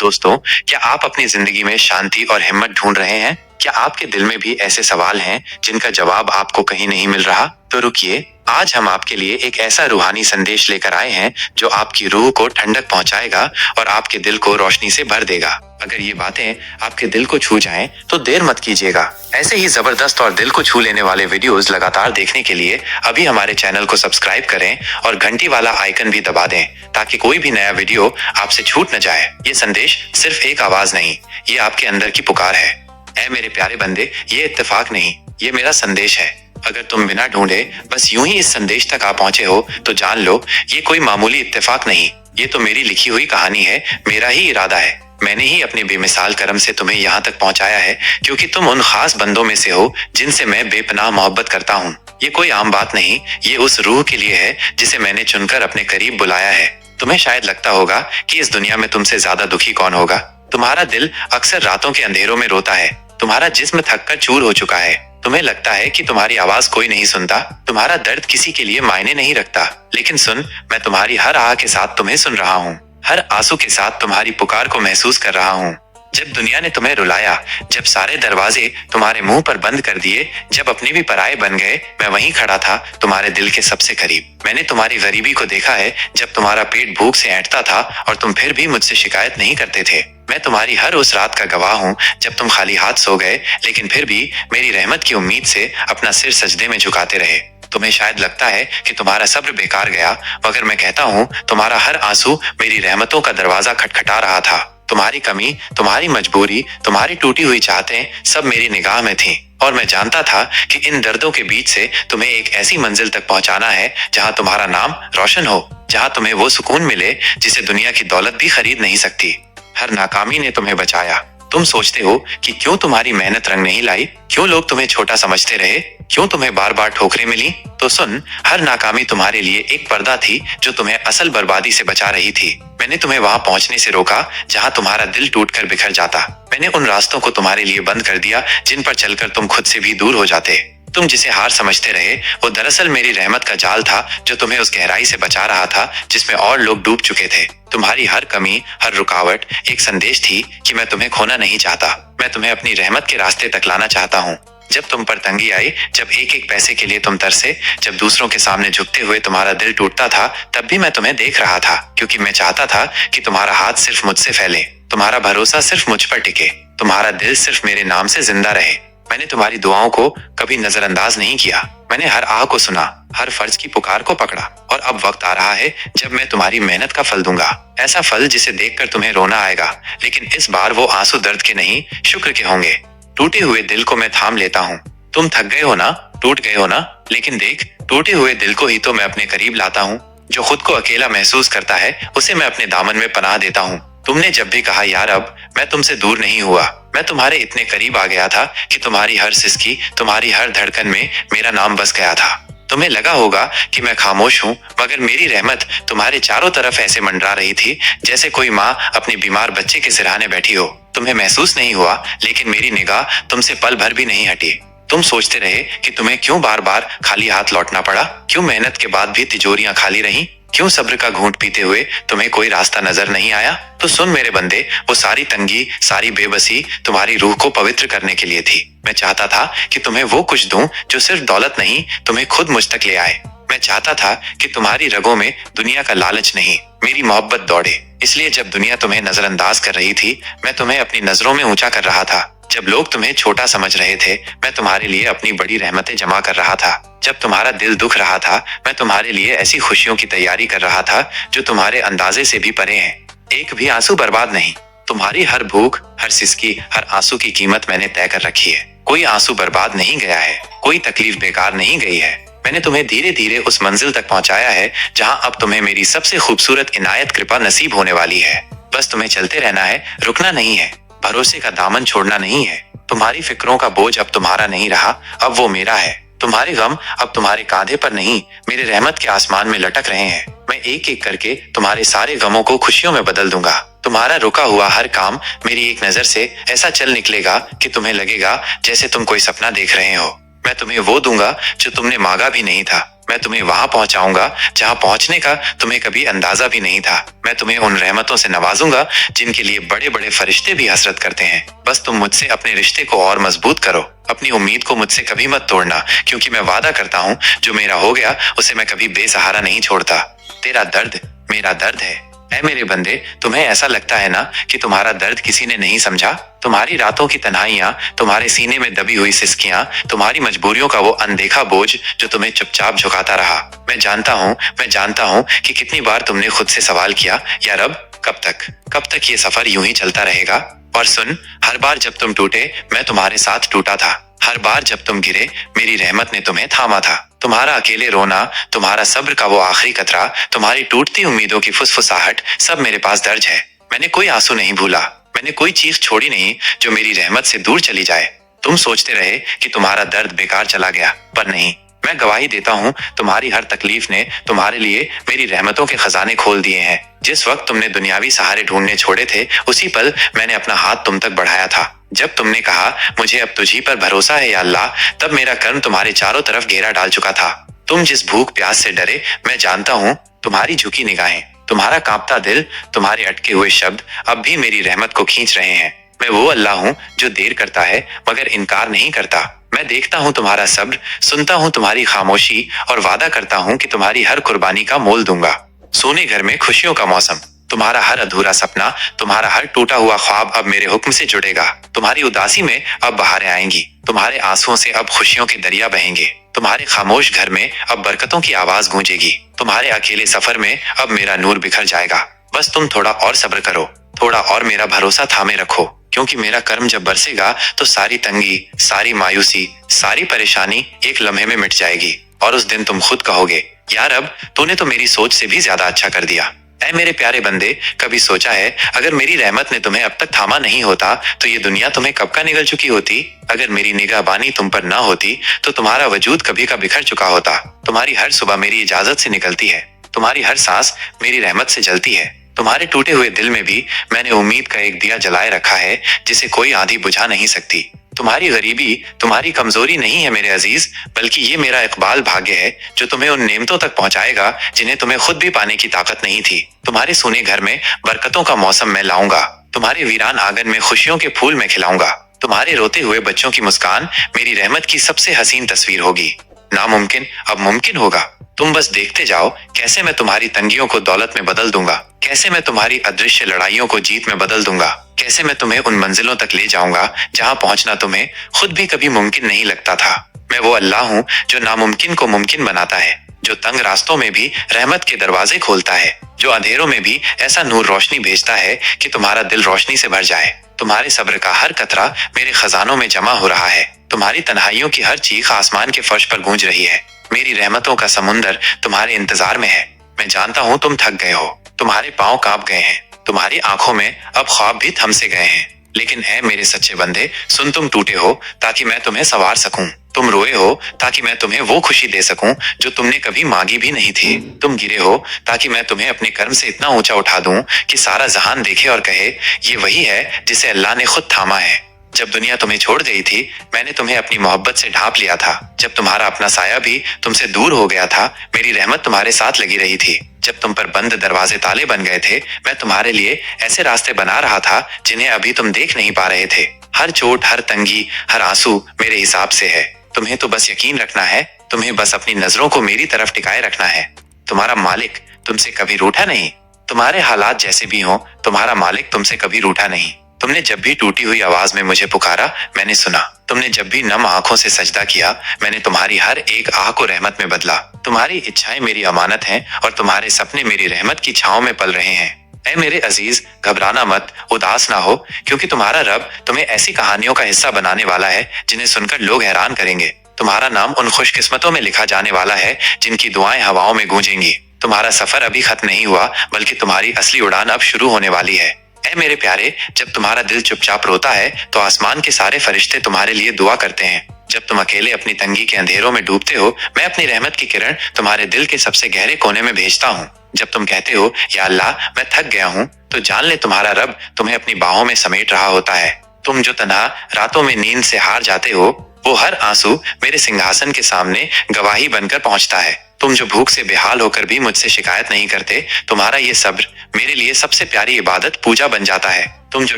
दोस्तों, क्या आप अपनी जिंदगी में शांति और हिम्मत ढूंढ रहे हैं? क्या आपके दिल में भी ऐसे सवाल हैं जिनका जवाब आपको कहीं नहीं मिल रहा? तो रुकिए, आज हम आपके लिए एक ऐसा रूहानी संदेश लेकर आए हैं जो आपकी रूह को ठंडक पहुंचाएगा और आपके दिल को रोशनी से भर देगा। अगर ये बातें आपके दिल को छू जाएं, तो देर मत कीजिएगा। ऐसे ही जबरदस्त और दिल को छू लेने वाले वीडियोस लगातार देखने के लिए अभी हमारे चैनल को सब्सक्राइब करें और घंटी वाला आइकन भी दबा दें ताकि कोई भी नया वीडियो आपसे छूट न जाए। ये संदेश सिर्फ एक आवाज नहीं, ये आपके अंदर की पुकार है। ऐ मेरे प्यारे बंदे, ये इत्तेफाक नहीं, ये मेरा संदेश है। अगर तुम बिना ढूंढे बस यूं ही इस संदेश तक आ पहुंचे हो तो जान लो, ये कोई मामूली इत्तेफाक नहीं, ये तो मेरी लिखी हुई कहानी है। मेरा ही इरादा है। मैंने ही अपने बेमिसाल करम से तुम्हें यहाँ तक पहुंचाया है, क्योंकि तुम उन खास बंदों में से हो जिनसे मैं बेपनाह मोहब्बत करता हूँ। ये कोई आम बात नहीं, ये उस रूह के लिए है जिसे मैंने चुनकर अपने करीब बुलाया है। तुम्हें शायद लगता होगा कि इस दुनिया में तुमसे ज्यादा दुखी कौन होगा। तुम्हारा दिल अक्सर रातों के अंधेरों में रोता है। तुम्हारा जिस्म थककर चूर हो चुका है। तुम्हें लगता है कि तुम्हारी आवाज कोई नहीं सुनता, तुम्हारा दर्द किसी के लिए मायने नहीं रखता। लेकिन सुन, मैं तुम्हारी हर आह के साथ तुम्हें सुन रहा हूँ, हर आंसू के साथ तुम्हारी पुकार को महसूस कर रहा हूँ। जब दुनिया ने तुम्हें रुलाया, जब सारे दरवाजे तुम्हारे मुंह पर बंद कर दिए, जब अपने भी पराये बन गए, मैं वहीं खड़ा था तुम्हारे दिल के सबसे करीब। मैंने तुम्हारी गरीबी को देखा है, जब तुम्हारा पेट भूख से ऐंठता था और तुम फिर भी मुझसे शिकायत नहीं करते थे। मैं तुम्हारी हर उस रात का गवाह हूँ जब तुम खाली हाथ सो गए, लेकिन फिर भी मेरी रहमत की उम्मीद से अपना सिर सजदे में झुकाते रहे। तुम्हें शायद लगता है कि तुम्हारा सब्र बेकार गया, मगर मैं कहता हूँ तुम्हारा हर आंसू मेरी रहमतों का दरवाजा खटखटा रहा था। तुम्हारी कमी, तुम्हारी मजबूरी, तुम्हारी टूटी हुई चाहतें सब मेरी निगाह में थीं, और मैं जानता था कि इन दर्दों के बीच से तुम्हें एक ऐसी मंजिल तक पहुंचाना है जहां तुम्हारा नाम रोशन हो, जहां तुम्हें वो सुकून मिले जिसे दुनिया की दौलत भी खरीद नहीं सकती। हर नाकामी ने तुम्हें बचाया। तुम सोचते हो कि क्यों तुम्हारी मेहनत रंग नहीं लाई, क्यों लोग तुम्हें छोटा समझते रहे, क्यों तुम्हें बार बार ठोकरें मिली। तो सुन, हर नाकामी तुम्हारे लिए एक पर्दा थी जो तुम्हें असल बर्बादी से बचा रही थी। मैंने तुम्हें वहां पहुंचने से रोका जहां तुम्हारा दिल टूटकर बिखर जाता। मैंने उन रास्तों को तुम्हारे लिए बंद कर दिया जिन पर चलकर तुम खुद से भी दूर हो जाते। तुम जिसे हार समझते रहे, वो दरअसल मेरी रहमत का जाल था जो तुम्हें उस गहराई से बचा रहा था जिसमें और लोग डूब चुके थे। तुम्हारी हर कमी, हर रुकावट एक संदेश थी कि मैं तुम्हें खोना नहीं चाहता। मैं तुम्हें अपनी रहमत के रास्ते तक लाना चाहता हूँ। जब तुम पर तंगी आई, जब एक एक पैसे के लिए तुम तरसे, जब दूसरों के सामने झुकते हुए तुम्हारा दिल टूटता था, तब भी मैं तुम्हें देख रहा था, क्योंकि मैं चाहता था कि तुम्हारा हाथ सिर्फ मुझसे फैले, तुम्हारा भरोसा सिर्फ मुझ पर टिके, तुम्हारा दिल सिर्फ मेरे नाम से जिंदा रहे। मैंने तुम्हारी दुआओं को कभी नजरअंदाज नहीं किया। मैंने हर आह को सुना, हर फर्ज की पुकार को पकड़ा, और अब वक्त आ रहा है जब मैं तुम्हारी मेहनत का फल दूंगा। ऐसा फल जिसे देखकर तुम्हें रोना आएगा, लेकिन इस बार वो आंसू दर्द के नहीं, शुक्र के होंगे। टूटे हुए दिल को मैं थाम लेता हूँ। तुम थक गए हो ना, टूट गए हो ना, लेकिन देख, टूटे हुए दिल को ही तो मैं अपने करीब लाता हूँ। जो खुद को अकेला महसूस करता है, उसे मैं अपने दामन में पनाह देता हूँ। तुमने जब भी कहा यार अब मैं तुमसे दूर नहीं हुआ, मैं तुम्हारे इतने करीब आ गया था कि तुम्हारी हर सिसकी, तुम्हारी हर धड़कन में मेरा नाम बस गया था। तुम्हें लगा होगा कि मैं खामोश हूँ, मगर मेरी रहमत तुम्हारे चारों तरफ ऐसे मंडरा रही थी जैसे कोई माँ अपने बीमार बच्चे के सिरहाने बैठी हो। तुम्हें महसूस नहीं हुआ, लेकिन मेरी निगाह तुमसे पल भर भी नहीं हटी। तुम सोचते रहे कि तुम्हें क्यों बार बार खाली हाथ लौटना पड़ा, क्यों मेहनत के बाद भी तिजोरियां खाली रहीं, क्यों सब्र का घूंट पीते हुए तुम्हें कोई रास्ता नजर नहीं आया। तो सुन मेरे बंदे, वो सारी तंगी, सारी बेबसी तुम्हारी रूह को पवित्र करने के लिए थी। मैं चाहता था कि तुम्हें वो कुछ दूं जो सिर्फ दौलत नहीं, तुम्हें खुद मुझ तक ले आए। मैं चाहता था कि तुम्हारी रगों में दुनिया का लालच नहीं, मेरी मोहब्बत दौड़े। इसलिए जब दुनिया तुम्हें नजरअंदाज कर रही थी, मैं तुम्हें अपनी नजरों में ऊंचा कर रहा था। जब लोग तुम्हें छोटा समझ रहे थे, मैं तुम्हारे लिए अपनी बड़ी रहमतें जमा कर रहा था। जब तुम्हारा दिल दुख रहा था, मैं तुम्हारे लिए ऐसी खुशियों की तैयारी कर रहा था जो तुम्हारे अंदाजे से भी परे हैं। एक भी आंसू बर्बाद नहीं। तुम्हारी हर भूख, हर सिसकी, हर आंसू की कीमत मैंने तय कर रखी है। कोई आंसू बर्बाद नहीं गया है, कोई तकलीफ बेकार नहीं गई है। मैंने तुम्हें धीरे धीरे उस मंजिल तक पहुंचाया है जहां अब तुम्हें मेरी सबसे खूबसूरत इनायत कृपा नसीब होने वाली है। बस तुम्हें चलते रहना है, रुकना नहीं है, भरोसे का दामन छोड़ना नहीं है। तुम्हारी फिक्रों का बोझ अब तुम्हारा नहीं रहा, अब वो मेरा है। तुम्हारे गम अब तुम्हारे कांधे पर नहीं, मेरे रहमत के आसमान में लटक रहे हैं। मैं एक एक करके तुम्हारे सारे गमों को खुशियों में बदल दूंगा। तुम्हारा रुका हुआ हर काम मेरी एक नजर से ऐसा चल निकलेगा कि तुम्हें लगेगा जैसे तुम कोई सपना देख रहे हो। मैं तुम्हें वो दूंगा जो तुमने मांगा भी नहीं था, मैं तुम्हें वहां पहुंचाऊंगा जहां पहुंचने का तुम्हें कभी अंदाजा भी नहीं था। मैं तुम्हें उन रहमतों से नवाजूंगा जिनके लिए बड़े बड़े फरिश्ते भी हसरत करते हैं। बस तुम मुझसे अपने रिश्ते को और मजबूत करो। अपनी उम्मीद को मुझसे कभी मत तोड़ना, क्योंकि मैं वादा करता हूँ जो मेरा हो गया उसे मैं कभी बेसहारा नहीं छोड़ता। तेरा दर्द मेरा दर्द है। ऐ मेरे बंदे, तुम्हें ऐसा लगता है ना कि तुम्हारा दर्द किसी ने नहीं समझा? तुम्हारी रातों की तन्हाइयां, तुम्हारे सीने में दबी हुई सिसकियां, तुम्हारी मजबूरियों का वो अनदेखा बोझ जो तुम्हें चुपचाप झुकाता रहा। मैं जानता हूँ कि कितनी बार तुमने खुद से सवाल किया, या रब, कब तक ये सफर यूं ही चलता रहेगा? और सुन, हर बार जब तुम टूटे मैं तुम्हारे साथ टूटा था। हर बार जब तुम गिरे मेरी रहमत ने तुम्हें थामा था। तुम्हारा अकेले रोना, तुम्हारा सब्र का वो आखिरी कतरा, तुम्हारी टूटती उम्मीदों की फुसफुसाहट, सब मेरे पास दर्ज है। मैंने कोई आंसू नहीं भूला, मैंने कोई चीख छोड़ी नहीं जो मेरी रहमत से दूर चली जाए। तुम सोचते रहे कि तुम्हारा दर्द बेकार चला गया, पर नहीं। मैं गवाही देता हूँ, तुम्हारी हर तकलीफ ने तुम्हारे लिए मेरी रहमतों के खजाने खोल दिए हैं। जिस वक्त तुमने दुनियावी सहारे ढूंढने छोड़े थे, उसी पल मैंने अपना हाथ तुम तक बढ़ाया था। जब तुमने कहा मुझे अब तुझी पर भरोसा है या अल्लाह, तब मेरा कर्म तुम्हारे चारों तरफ घेरा डाल चुका था। तुम जिस भूख प्यास से डरे, मैं जानता हूँ। तुम्हारी झुकी निगाहें, तुम्हारा कांपता दिल, तुम्हारे अटके हुए शब्द अब भी मेरी रहमत को खींच रहे हैं। मैं वो अल्लाह हूँ जो देर करता है मगर इनकार नहीं करता। मैं देखता हूँ तुम्हारा सब्र, सुनता हूँ तुम्हारी खामोशी, और वादा करता हूँ कि तुम्हारी हर कुर्बानी का मोल दूंगा। सोने घर में खुशियों का मौसम, तुम्हारा हर अधूरा सपना, तुम्हारा हर टूटा हुआ ख्वाब अब मेरे हुक्म से जुड़ेगा। तुम्हारी उदासी में अब बहारें आएंगी, तुम्हारे आंसुओं से अब खुशियों के दरिया बहेंगे। तुम्हारे खामोश घर में अब बरकतों की आवाज गूंजेगी। तुम्हारे अकेले सफर में अब मेरा नूर बिखर जाएगा। बस तुम थोड़ा और सब्र करो, थोड़ा और मेरा भरोसा थामे रखो, क्योंकि मेरा कर्म जब बरसेगा तो सारी तंगी, सारी मायूसी, सारी परेशानी एक लम्हे में मिट जाएगी। और उस दिन तुम खुद कहोगे, यार अब तूने तो मेरी सोच से भी ज्यादा अच्छा कर दिया। ऐ मेरे प्यारे बंदे, कभी सोचा है अगर मेरी रहमत ने तुम्हें अब तक थामा नहीं होता तो ये दुनिया तुम्हें कब का निगल चुकी होती? अगर मेरी निगाहबानी तुम पर ना होती तो तुम्हारा वजूद कभी का बिखर चुका होता। तुम्हारी हर सुबह मेरी इजाजत से निकलती है, तुम्हारी हर सांस मेरी रहमत से जलती है। तुम्हारे टूटे हुए दिल में भी मैंने उम्मीद का एक दिया जलाए रखा है जिसे कोई आंधी बुझा नहीं सकती। तुम्हारी गरीबी तुम्हारी कमजोरी नहीं है मेरे अजीज, बल्कि ये मेरा इकबाल भाग्य है जो तुम्हें उन नेमतों तक पहुंचाएगा जिन्हें तुम्हें खुद भी पाने की ताकत नहीं थी। तुम्हारे सूने घर में बरकतों का मौसम मैं लाऊंगा, तुम्हारे वीरान आंगन में खुशियों के फूल मैं खिलाऊंगा। तुम्हारे रोते हुए बच्चों की मुस्कान मेरी रहमत की सबसे हसीन तस्वीर होगी। नामुमकिन अब मुमकिन होगा। तुम बस देखते जाओ कैसे मैं तुम्हारी तंगियों को दौलत में बदल दूंगा, कैसे मैं तुम्हारी अदृश्य लड़ाइयों को जीत में बदल दूंगा, कैसे मैं तुम्हें उन मंजिलों तक ले जाऊंगा जहां पहुंचना तुम्हें खुद भी कभी मुमकिन नहीं लगता था। मैं वो अल्लाह हूँ जो नामुमकिन को मुमकिन बनाता है, जो तंग रास्तों में भी रहमत के दरवाजे खोलता है, जो अंधेरों में भी ऐसा नूर रोशनी भेजता है कि तुम्हारा दिल रोशनी से भर जाए। तुम्हारे सब्र का हर कतरा मेरे खजानों में जमा हो रहा है। तुम्हारी तन्हाइयों की हर चीख आसमान के फर्श पर गूंज रही है। मेरी रहमतों का समुंदर तुम्हारे इंतजार में है। मैं जानता हूँ तुम थक गए हो, तुम्हारे पांव कांप गए हैं, तुम्हारी आंखों में अब ख्वाब भी थम से गए हैं। लेकिन है मेरे सच्चे बंदे, सुन, तुम टूटे हो ताकि मैं तुम्हें संवार सकूं। तुम रोए हो ताकि मैं तुम्हें वो खुशी दे सकूं जो तुमने कभी मांगी भी नहीं थी। तुम गिरे हो ताकि मैं तुम्हें अपने कर्म से इतना ऊंचा उठा दूं कि सारा जहान देखे और कहे ये वही है जिसे अल्लाह ने खुद थामा है। जब दुनिया तुम्हें छोड़ गई थी मैंने तुम्हें अपनी मोहब्बत से ढांप लिया था। जब तुम्हारा अपना साया भी तुमसे दूर हो गया था मेरी रहमत तुम्हारे साथ लगी रही थी। जब तुम पर बंद दरवाजे ताले बन गए थे मैं तुम्हारे लिए ऐसे रास्ते बना रहा था जिन्हें अभी तुम देख नहीं पा रहे थे। हर चोट, हर तंगी, हर आंसू मेरे हिसाब से है। तुम्हें तो बस यकीन रखना है, तुम्हें बस अपनी नजरों को मेरी तरफ टिकाए रखना है। तुम्हारा मालिक तुमसे कभी रूठा नहीं। तुम्हारे हालात जैसे भी हों, तुम्हारा मालिक तुमसे कभी रूठा नहीं। तुमने जब भी टूटी हुई आवाज में मुझे पुकारा मैंने सुना। तुमने जब भी नम आंखों से सजदा किया मैंने तुम्हारी हर एक आह को रहमत में बदला। तुम्हारी इच्छाएं मेरी अमानत हैं और तुम्हारे सपने मेरी रहमत की छांव में पल रहे हैं। ऐ मेरे अजीज, घबराना मत, उदास ना हो, क्योंकि तुम्हारा रब तुम्हें ऐसी कहानियों का हिस्सा बनाने वाला है जिन्हें सुनकर लोग हैरान करेंगे। तुम्हारा नाम उन खुशकिस्मतों में लिखा जाने वाला है जिनकी दुआएं हवाओं में गूंजेंगी। तुम्हारा सफर अभी खत्म नहीं हुआ, बल्कि तुम्हारी असली उड़ान अब शुरू होने वाली है। ऐ मेरे प्यारे, जब तुम्हारा दिल चुपचाप रोता है तो आसमान के सारे फरिश्ते तुम्हारे लिए दुआ करते हैं। जब तुम अकेले अपनी तंगी के अंधेरों में डूबते हो मैं अपनी रहमत की किरण तुम्हारे दिल के सबसे गहरे कोने में भेजता हूँ। जब तुम कहते हो या अल्लाह मैं थक गया हूँ, तो जान ले तुम्हारा रब तुम्हें अपनी बाहों में समेट रहा होता है। तुम जो तन्हा रातों में नींद से हार जाते हो, वो हर आंसू मेरे सिंहासन के सामने गवाही बनकर पहुंचता है। तुम जो भूख से बेहाल होकर भी मुझसे शिकायत नहीं करते, तुम्हारा ये सब्र मेरे लिए सबसे प्यारी इबादत पूजा बन जाता है। तुम जो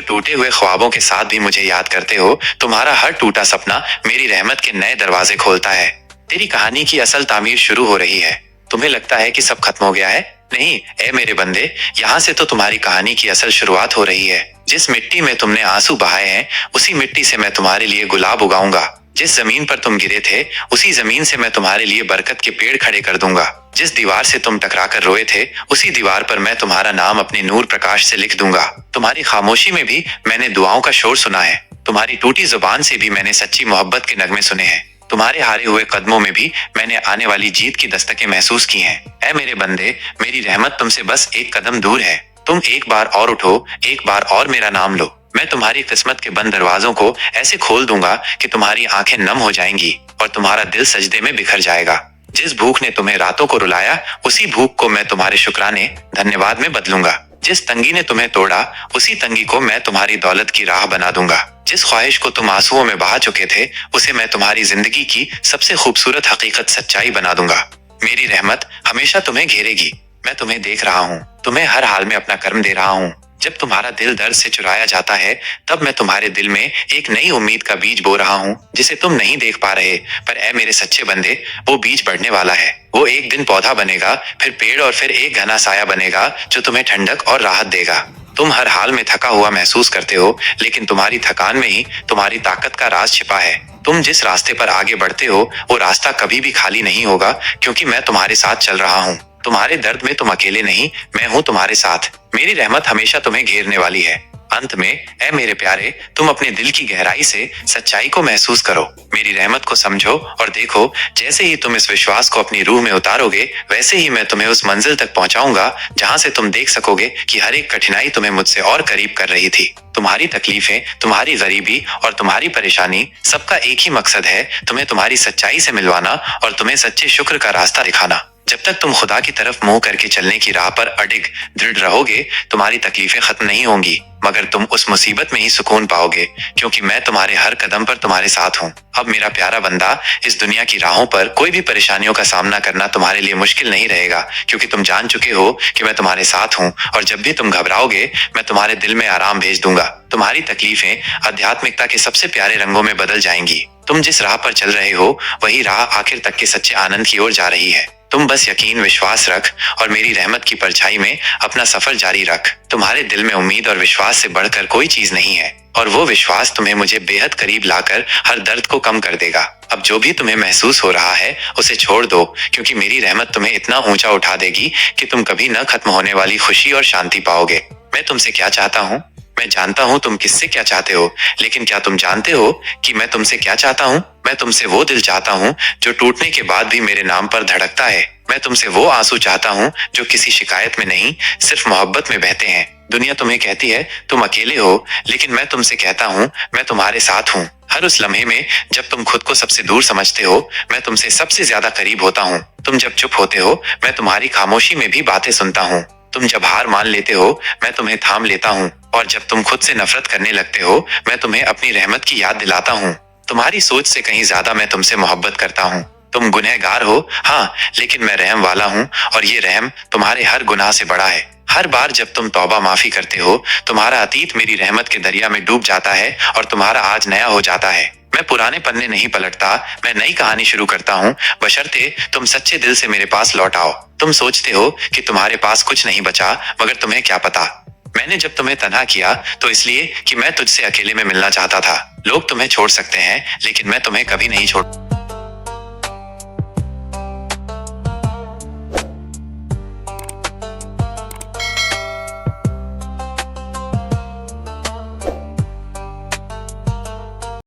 टूटे हुए ख्वाबों के साथ भी मुझे याद करते हो, तुम्हारा हर टूटा सपना मेरी रहमत के नए दरवाजे खोलता है। तेरी कहानी की असल तामीर शुरू हो रही है। तुम्हें लगता है कि सब खत्म हो गया है? नहीं ए मेरे बंदे, यहाँ से तो तुम्हारी कहानी की असल शुरुआत हो रही है। जिस मिट्टी में तुमने आंसू बहाए हैं, उसी मिट्टी से मैं तुम्हारे लिए गुलाब उगाऊंगा। जिस जमीन पर तुम गिरे थे, उसी जमीन से मैं तुम्हारे लिए बरकत के पेड़ खड़े कर दूंगा। जिस दीवार से तुम टकराकर रोए थे, उसी दीवार पर मैं तुम्हारा नाम अपने नूर प्रकाश से लिख दूंगा। तुम्हारी खामोशी में भी मैंने दुआओं का शोर सुना है। तुम्हारी टूटी जुबान से भी मैंने सच्ची मोहब्बत के नगमे सुने हैं। तुम्हारे हारे हुए कदमों में भी मैंने आने वाली जीत की दस्तकें महसूस की हैं। ऐ मेरे बंदे, मेरी रहमत तुमसे बस एक कदम दूर है। तुम एक बार और उठो, एक बार और मेरा नाम लो। मैं तुम्हारी किस्मत के बंद दरवाजों को ऐसे खोल दूंगा कि तुम्हारी आंखें नम हो जाएंगी और तुम्हारा दिल सजदे में बिखर जाएगा। जिस भूख ने तुम्हें रातों को रुलाया, उसी भूख को मैं तुम्हारे शुक्राने, धन्यवाद में बदलूंगा। जिस तंगी ने तुम्हें तोड़ा, उसी तंगी को मैं तुम्हारी दौलत की राह बना दूंगा। जिस ख्वाहिश को तुम आंसुओं में बहा चुके थे, उसे मैं तुम्हारी जिंदगी की सबसे खूबसूरत हकीकत सच्चाई बना दूंगा। मेरी रहमत हमेशा तुम्हें घेरेगी। मैं तुम्हें देख रहा हूँ, तुम्हें हर हाल में अपना कर्म दे रहा हूँ। जब तुम्हारा दिल दर्द से चुराया जाता है, तब मैं तुम्हारे दिल में एक नई उम्मीद का बीज बो रहा हूँ, जिसे तुम नहीं देख पा रहे। पर ऐ मेरे सच्चे बंदे, वो बीज बढ़ने वाला है। वो एक दिन पौधा बनेगा, फिर पेड़ और फिर एक घना साया बनेगा जो तुम्हें ठंडक और राहत देगा। तुम हर हाल में थका हुआ महसूस करते हो, लेकिन तुम्हारी थकान में ही तुम्हारी ताकत का राज छिपा है। तुम जिस रास्ते पर आगे बढ़ते हो, वो रास्ता कभी भी खाली नहीं होगा, क्योंकि मैं तुम्हारे साथ चल रहा हूँ। तुम्हारे दर्द में तुम अकेले नहीं, मैं हूँ तुम्हारे साथ। मेरी रहमत हमेशा तुम्हें घेरने वाली है। अंत में ऐ मेरे प्यारे, तुम अपने दिल की गहराई से सच्चाई को महसूस करो, मेरी रहमत को समझो और देखो। जैसे ही तुम इस विश्वास को अपनी रूह में उतारोगे, वैसे ही मैं तुम्हें उस मंजिल तक पहुंचाऊंगा जहां से तुम देख सकोगे कि हर एक कठिनाई तुम्हें मुझसे और करीब कर रही थी। तुम्हारी तकलीफें, तुम्हारी गरीबी और तुम्हारी परेशानी, सबका एक ही मकसद है, तुम्हें तुम्हारी सच्चाई से मिलवाना और तुम्हें सच्चे शुक्र का रास्ता दिखाना। जब तक तुम खुदा की तरफ मुंह करके चलने की राह पर अडिग दृढ़ रहोगे, तुम्हारी तकलीफें खत्म नहीं होंगी, मगर तुम उस मुसीबत में ही सुकून पाओगे, क्योंकि मैं तुम्हारे हर कदम पर तुम्हारे साथ हूँ। अब मेरा प्यारा बंदा, इस दुनिया की राहों पर कोई भी परेशानियों का सामना करना तुम्हारे लिए मुश्किल नहीं रहेगा, क्योंकि तुम जान चुके हो कि मैं तुम्हारे साथ हूँ। और जब भी तुम घबराओगे, मैं तुम्हारे दिल में आराम भेज दूंगा। तुम्हारी तकलीफें आध्यात्मिकता के सबसे प्यारे रंगों में बदल जाएंगी। तुम जिस राह पर चल रहे हो, वही राह आखिर तक के सच्चे आनंद की ओर जा रही है। तुम बस यकीन, विश्वास रख और मेरी रहमत की परछाई में अपना सफर जारी रख। तुम्हारे दिल में उम्मीद और विश्वास से बढ़कर कोई चीज नहीं है, और वो विश्वास तुम्हें मुझे बेहद करीब लाकर हर दर्द को कम कर देगा। अब जो भी तुम्हें महसूस हो रहा है, उसे छोड़ दो, क्योंकि मेरी रहमत तुम्हें इतना ऊंचा उठा देगी कि तुम कभी न खत्म होने वाली खुशी और शांति पाओगे। मैं तुमसे क्या चाहता हूँ? मैं जानता हूँ तुम किससे क्या चाहते हो, लेकिन क्या तुम जानते हो कि मैं तुमसे क्या चाहता हूँ? मैं तुमसे वो दिल चाहता हूँ जो टूटने के बाद भी मेरे नाम पर धड़कता है। मैं तुमसे वो आंसू चाहता हूँ जो किसी शिकायत में नहीं, सिर्फ मोहब्बत में बहते हैं। दुनिया तुम्हें कहती है तुम अकेले हो, लेकिन मैं तुमसे कहता हूँ मैं तुम्हारे साथ हूँ। हर उस लम्हे में जब तुम खुद को सबसे दूर समझते हो, मैं तुमसे सबसे ज्यादा करीब होता हूँ। तुम जब चुप होते हो, मैं तुम्हारी खामोशी में भी बातें सुनता हूँ। तुम जब हार मान लेते हो, मैं तुम्हें थाम लेता हूँ, और जब तुम खुद से नफरत करने लगते हो, मैं तुम्हें अपनी रहमत की याद दिलाता हूँ। तुम्हारी सोच से कहीं ज्यादा मैं तुमसे मोहब्बत करता हूँ। तुम गुनहगार हो, हाँ, लेकिन मैं रहम वाला हूँ, और ये रहम तुम्हारे हर गुनाह से बड़ा है। हर बार जब तुम तौबा माफी करते हो, तुम्हारा अतीत मेरी रहमत के दरिया में डूब जाता है और तुम्हारा आज नया हो जाता है। मैं पुराने पन्ने नहीं पलटता, मैं नई कहानी शुरू करता हूँ, बशर्ते तुम सच्चे दिल से मेरे पास लौट आओ। तुम सोचते हो कि तुम्हारे पास कुछ नहीं बचा, मगर तुम्हें क्या पता, मैंने जब तुम्हें तन्हा किया तो इसलिए कि मैं तुझसे अकेले में मिलना चाहता था। लोग तुम्हें छोड़ सकते हैं, लेकिन मैं तुम्हें कभी नहीं छोड़